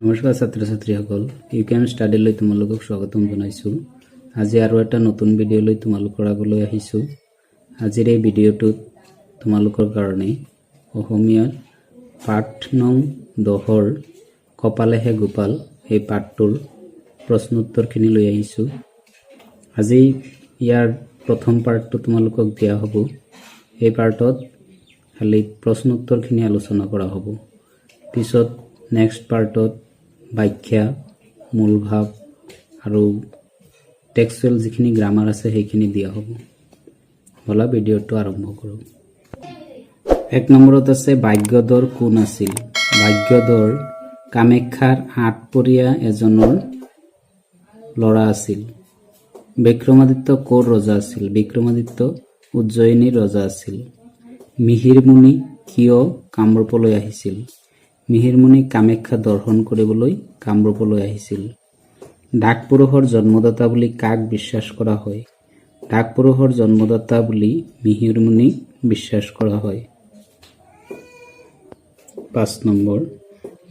নমস্কাৰ ছাত্ৰ ছাত্ৰীসকল, ইউকেএম ষ্টাডিলৈ তোমালোকক স্বাগতম জনাইছোঁ। আজি আৰু এটা নতুন ভিডিঅ'লৈ তোমালোকৰ আগলৈ আহিছোঁ। আজিৰ এই ভিডিঅ'টোত তোমালোকৰ কাৰণে অসমীয়াৰ পাঠ নং 10ৰ কপালেহে গোপাল এই পাঠটোৰ প্ৰশ্ন উত্তৰখিনি লৈ আহিছোঁ। আজি ইয়াৰ প্ৰথম পাৰ্টটো তোমালোকক দিয়া হ'ব। এই পাৰ্টত খালি প্ৰশ্ন উত্তৰখিনি আলোচনা কৰা হ'ব। পিছত নেক্সট পাৰ্টত ব্যাখ্যা, মূল ভাৱ আৰু টেক্সচুৱেল যিখিনি গ্ৰামাৰ আছে সেইখিনি দিয়া হ'ব। বলা ভিডিঅ'টো আৰম্ভ কৰোঁ। 1 নম্বৰত আছে ভাগ্যধৰ কোন আছিল? ভাগ্যধৰ কামাখ্যাৰ আঠপৰীয়া এজনৰ ল'ৰা আছিল। বিক্ৰমাদিত্য ক'ৰ ৰজা আছিল? বিক্ৰমাদিত্য উজ্জয়িনীৰ ৰজা আছিল। মিহিৰমুনি কিয় কামৰূপলৈ আহিছিল? মিহিৰমুনি কামাখ্যা দৰ্শন কৰিবলৈ কামৰূপলৈ আহিছিল। ডাক পুৰুষৰ জন্মদাতা বুলি কাক বিশ্বাস কৰা হয়? ডাক পুৰুষৰ জন্মদাতা বুলি মিহিৰমুনিক বিশ্বাস কৰা হয়। 5 নম্বৰ,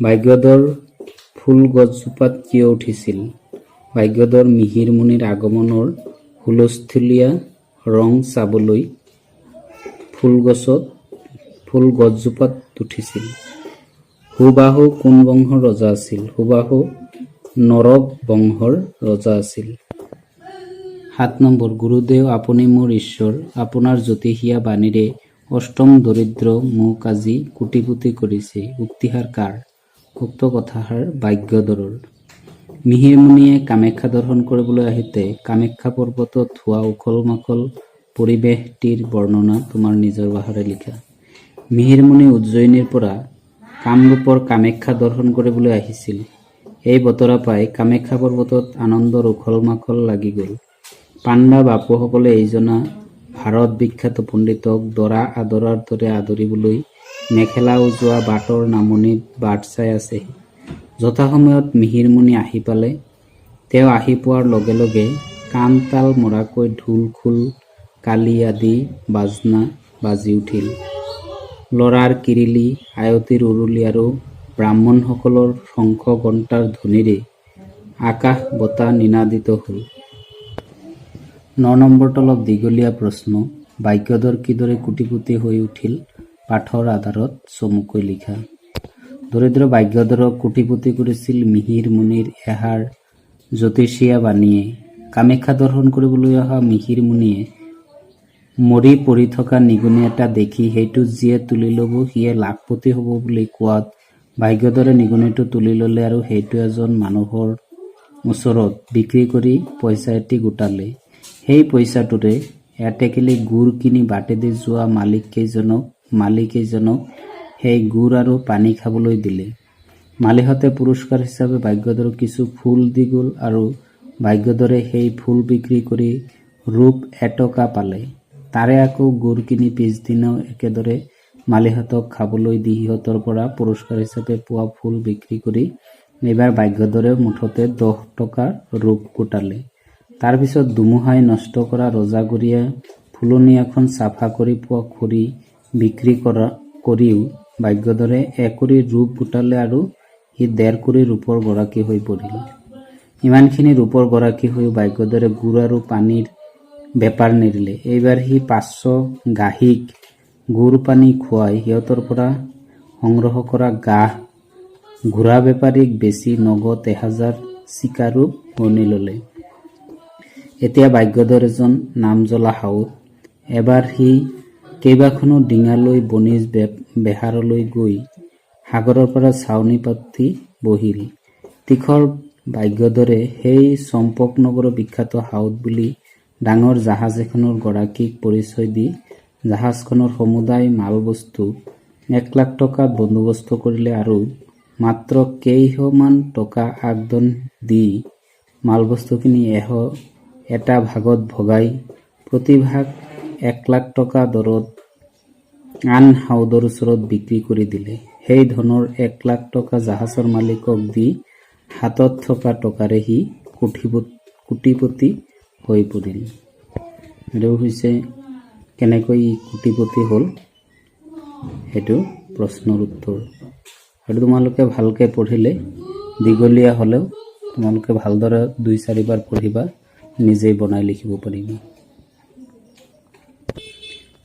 ভাগ্যধৰ ফুল গছজোপাত কিয় উঠিছিল? ভাগ্যধৰ মিহিৰমুনিৰ আগমনৰ হুলস্থুলীয়া ৰং চাবলৈ ফুল গছজোপাত উঠিছিল। সুবাহু কোন বংশৰ ৰজা আছিল? সুবাহু নৰক বংশৰ ৰজা আছিল। 7 নম্বৰ, গুৰুদেৱ আপুনি মোৰ ঈশ্বৰ, আপোনাৰ জ্যোতিষীয়া বাণীৰে অষ্টম দৰিদ্ৰ মোক আজি কোটিপতি কৰিছে। উক্তিষাৰ কাৰ? উক্ত কথাষাৰ ভাগ্যধৰৰ। মিহিৰমুনিয়ে কামাখ্যা দৰ্শন কৰিবলৈ আহোঁতে কামাখ্যা পৰ্বতত হোৱা উখল মাখল পৰিৱেশটিৰ বৰ্ণনা তোমাৰ নিজৰ ভাষাৰে লিখা। মিহিৰমুনি উজ্জয়িনীৰ পৰা কামৰূপৰ কামাখ্যা দৰ্শন কৰিবলৈ আহিছিল। এই বতৰা পাই কামাখ্যা পৰ্বতত আনন্দৰ উখল মাখল লাগি গ'ল। পাণ্ডা বাপুসকলে এইজনা ভাৰত বিখ্যাত পণ্ডিতক দৰা আদৰাৰ দৰে আদৰিবলৈ মেখেলা উজোৱা বাটৰ নামনিত বাট চাই আছে। যথাসময়ত মিহিৰমুনি আহি পালে। তেওঁ আহি পোৱাৰ লগে লগে কাণ তাল মৰাকৈ ঢোল খোল কালি আদি বাজনা বাজি উঠিল। ল'ৰাৰ কিৰিলি, আয়তীৰ উৰুলি আৰু ব্ৰাহ্মণসকলৰ শংখ ঘণ্টাৰ ধ্বনিৰে আকাশ বতাহ নিনাদিত হ'ল। 9 নম্বৰটো অলপ দীঘলীয়া প্ৰশ্ন। ভাগ্যধৰ কিদৰে কোটিপতি হৈ উঠিল? পাঠৰ আধাৰত চমুকৈ লিখা। দৰিদ্ৰ ভাগ্যধৰক কোটিপতি কৰিছিল মিহিৰমুনিৰ এষাৰ জ্যোতিষীয়া বাণীয়ে। কামাখ্যা দৰ্শন কৰিবলৈ অহা মিহিৰমুনিয়ে মৰি পৰি থকা নিগনি এটা দেখি সেইটো যিয়ে তুলি ল'ব সিয়ে লাখপতি হ'ব বুলি কোৱাত ভাগ্যধৰে নিগনিটো তুলি ল'লে আৰু সেইটো এজন মানুহৰ ওচৰত বিক্ৰী কৰি পইচা এটি গোটালে। সেই পইচাটোৰে এটেকেলি গুড় কিনি বাটেদি যোৱা মালিকেইজনক সেই গুড় আৰু পানী খাবলৈ দিলে। মালিকহঁতে পুৰস্কাৰ হিচাপে ভাগ্যধৰক কিছু ফুল দি গ'ল আৰু ভাগ্যধৰে সেই ফুল বিক্ৰী কৰি ৰূপ এটকা পালে। তাৰে আকৌ গুড় কিনি পিছদিনাও একেদৰে মালিকহঁতক খাবলৈ দি সিহঁতৰ পৰা পুৰস্কাৰ হিচাপে পোৱা ফুল বিক্ৰী কৰি এইবাৰ ভাগ্যধৰে মুঠতে 10 টকাৰ ৰূপ গোটালে। তাৰ পিছত ধুমুহাই নষ্ট কৰা ৰজাগৰীয়া ফুলনিয়াখন চাফা কৰি পোৱা খৰি বিক্ৰী কৰিও ভাগ্যধৰে 1 কোটি ৰূপ গোটালে আৰু সি 1.5 কোটি ৰূপৰ গৰাকী হৈ পৰিল। ইমানখিনি ৰূপৰ গৰাকী হৈও ভাগ্যধৰে গুড় আৰু পানীৰ বেপাৰ নেৰিলে। এইবাৰ সি 500 গাহীক গুড় পানী খুৱাই সিহঁতৰ পৰা সংগ্ৰহ কৰা গাহ ঘোঁৰা বেপাৰীক বেচি নগদ 1000 চিকাৰূপ বনি ল'লে। এতিয়া ভাগ্যধৰ এজন নামজ্বলা সাউদ। এবাৰ সি কেইবাখনো ডিঙালৈ বণিজ বেহাৰলৈ গৈ সাগৰৰ পৰা চাউনি পাতি বহিল। তীখৰ ভাগ্যধৰে সেই চম্পকনগৰৰ বিখ্যাত সাউদ বুলি ডাঙৰ জাহাজ এখনৰ গৰাকীক পৰিচয় দি জাহাজখনৰ সমুদায় মালবস্তু 1 লাখ টকাত বন্দোবস্ত কৰিলে আৰু মাত্ৰ কেইশমান টকা আগধন দি মালবস্তুখিনি এটা ভাগত ভগাই প্ৰতিভাগ 1 লাখ টকা দৰত আন সাউদৰ ওচৰত বিক্ৰী কৰি দিলে। সেই ধনৰ 1 লাখ টকা জাহাজৰ মালিকক দি হাতত থকা টকাৰে সি কোটিপতি হৈ পৰিল। এইটো হৈছে কেনেকৈ ই কোটিপতি হ'ল সেইটো প্ৰশ্নৰ উত্তৰ। আৰু তোমালোকে ভালকৈ পঢ়িলে দীঘলীয়া হ'লেও তোমালোকে ভালদৰে 2-4 বাৰ পঢ়িবা, নিজেই বনাই লিখিব পাৰিবা।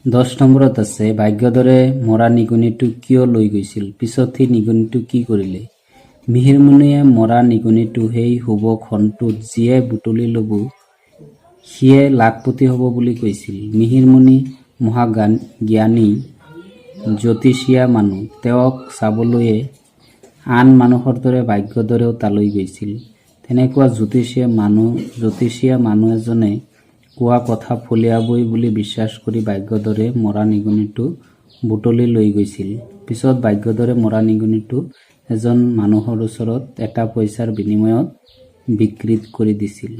10 নম্বৰত আছে ভাগ্যধৰে মৰা নিগনিটো কিয় লৈ গৈছিল, পিছত সেই নিগনিটো কি কৰিলে? মিহিৰমণিয়ে মৰা নিগনিটো সেই শুভ ক্ষণটোত যিয়ে বুটলি ল'ব সিয়ে লাখপতি হ'ব বুলি কৈছিল। মিহিৰমণি মহাজ্ঞানী জ্যোতিষীয়া মানুহ, তেওঁক চাবলৈয়ে আন মানুহৰ দৰে ভাগ্যধৰেও তালৈ গৈছিল। তেনেকুৱা জ্যোতিষীয়া মানুহ এজনে কোৱা কথা ফলিয়াবই বুলি বিশ্বাস কৰি ভাগ্যধৰে মৰা নিগনিটো বুটলি লৈ গৈছিল। পিছত ভাগ্যধৰে মৰা নিগনিটো এজন মানুহৰ ওচৰত এটা পইচাৰ বিনিময়ত বিক্ৰী কৰি দিছিল।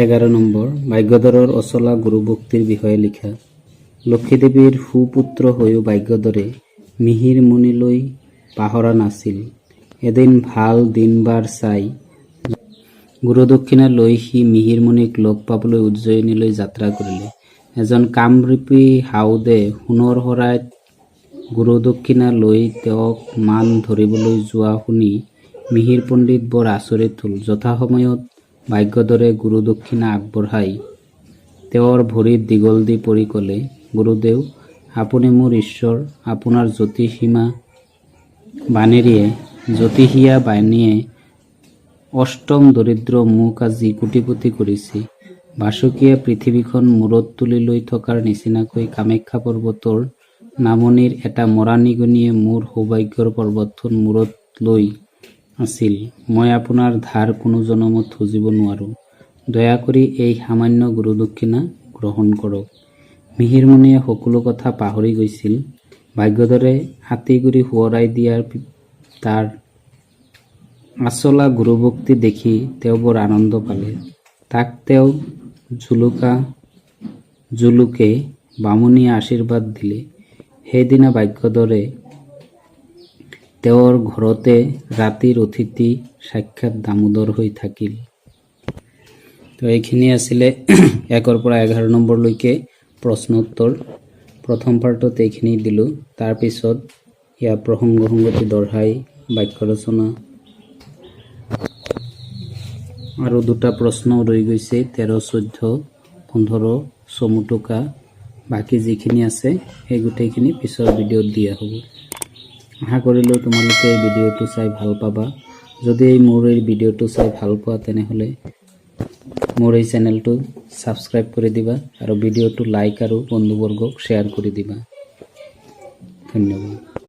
11 নম্বৰ ভাগ্যধৰৰ অচলা গুৰুভক্তিৰ বিষয়ে লিখা। লক্ষীদেৱীৰ সুপুত্ৰ হৈও ভাগ্যধৰে মিহিৰমণিলৈ পাহৰা নাছিল। এদিন ভাল দিন বাৰ চাই গুৰুদক্ষিণা লৈ সি মিহিৰমণিক লগ পাবলৈ উজ্জয়িনীলৈ যাত্ৰা কৰিলে। এজন কামৰূপী হাউদে সোণৰ শৰাইত গুৰুদক্ষিণা লৈ তেওঁক মান ধৰিবলৈ যোৱা শুনি মিহিৰ পণ্ডিত বৰ আচৰিত হ'ল। যথাসময়ত ভাগ্যধৰে গুৰুদক্ষিণা আগবঢ়াই তেওঁৰ ভৰিত দীঘল দি পৰি ক'লে, গুৰুদেৱ, আপুনি মোৰ ঈশ্বৰ, আপোনাৰ জ্যোতিষীয়া বাণীয়ে অষ্টম দৰিদ্ৰ মোক আজি কোটিপতি কৰিছে। বাসুকীয়ে পৃথিৱীখন মূৰত তুলি লৈ থকাৰ নিচিনাকৈ কামাখ্যা পৰ্বতৰ নামনিৰ এটা মৰা নিগনিয়ে মোৰ সৌভাগ্যৰ পৰ্বতখন মূৰত লৈ আছিল। মই আপোনাৰ ধাৰ কোনো জনমত খুজিব নোৱাৰো। দয়া কৰি এই সামান্য গুৰুদক্ষিণা গ্ৰহণ কৰক। মিহিৰমণিয়ে সকলো কথা পাহৰি গৈছিল। ভাগ্যধৰে আঁতিগুৰি সোঁৱৰাই দিয়াৰ তাৰ আচলা গুৰুভক্তি দেখি তেওঁ বৰ আনন্দ পালে। তাক তেওঁ জুলুকে বামুণীয়ে আশীৰ্বাদ দিলে। সেইদিনা ভাগ্যধৰে তেওঁৰ ঘৰতে ৰাতিৰ অতিথি সাক্ষাৎ দামোদৰ হৈ থাকিল। তো এইখিনি আছিলে 1 পৰা 11 নম্বৰলৈকে প্ৰশ্ন উত্তৰ। প্ৰথম পাৰ্টত এইখিনি দিলোঁ। তাৰপিছত ইয়াৰ প্ৰসংগ সংগতি দৰ্শাই বাক্য ৰচনা আৰু 2টা প্ৰশ্ন ৰৈ গৈছে, 13, 14, 15 চমু টোকা। বাকী যিখিনি আছে সেই গোটেইখিনি পিছৰ ভিডিঅ'ত দিয়া হ'ব। আশা কৰিলোঁ তোমালোকে এই ভিডিঅ'টো চাই ভাল পাবা। যদি মোৰ এই ভিডিঅ'টো চাই ভাল পোৱা তেনেহ'লে মোৰ এই চেনেলটো ছাবস্ক্ৰাইব কৰি দিবা আৰু ভিডিঅ'টো লাইক আৰু বন্ধুবৰ্গক শ্বেয়াৰ কৰি দিবা। ধন্যবাদ।